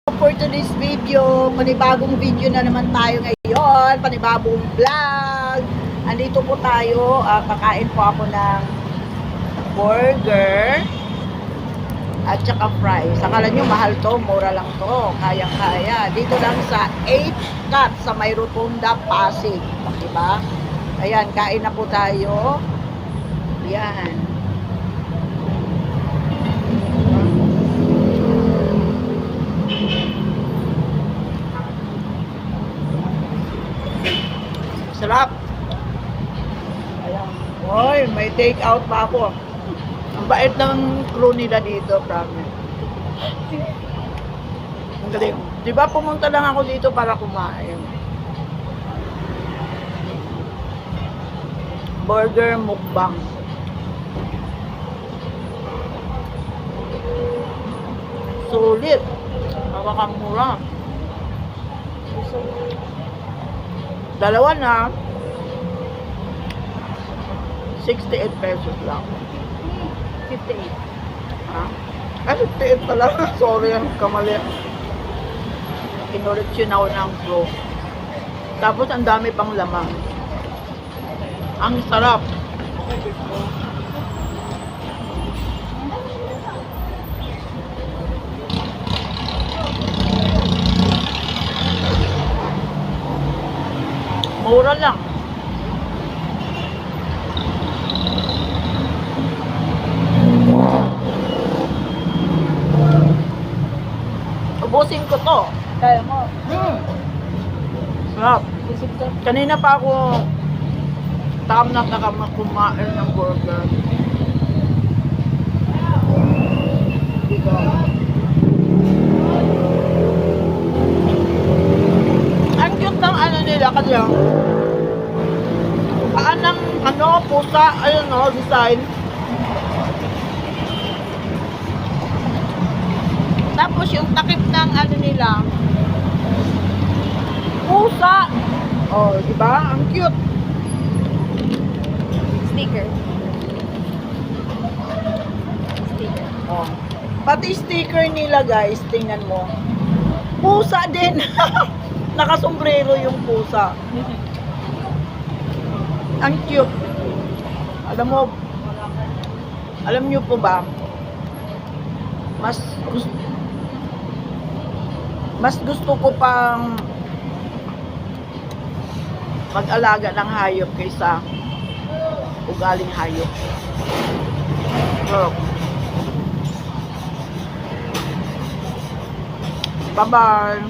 For today's video, panibagong video na naman tayo ngayon, panibagong vlog. Andito po tayo, kakain po ako ng burger at saka fries. Akala nyo mahal to, mura lang to, kaya-kaya. Dito lang sa 8 Cut sa may Rotunda, Pasig. Diba? Ayan, kain na po tayo. Ayan. Sarap. Ayan. Oy, may take out pa ako. Ang bait ng crew nila dito, promise. Ang galing. Diba pumunta lang ako dito para kumain. Burger mukbang. Sulit. Hawakang mura. Dalawa na 68 pesos lang. 58. Ha? Ay, 58 pala. Sorry, kamali. Inulit yun ako ng pro. Tapos, ang dami pang lamang. Ang sarap. Mura lang. Ubusin ko to. Kaya mo. Sarap. Isip ko. Kanina pa ako kumain ng burger. Dito. Ang cute ng ano nila kasi paan ng pusa, ayun o, design. Tapos yung takip ng ano nila, pusa. Oh, diba? Ang cute. Sticker. Sticker. Oh. Pati sticker nila guys, tingnan mo. Pusa din. Nakasombrero yung pusa. Ang cute. Alam nyo po ba, mas gusto ko pang mag-alaga ng hayop kaysa ugaling hayop. So, bye-bye.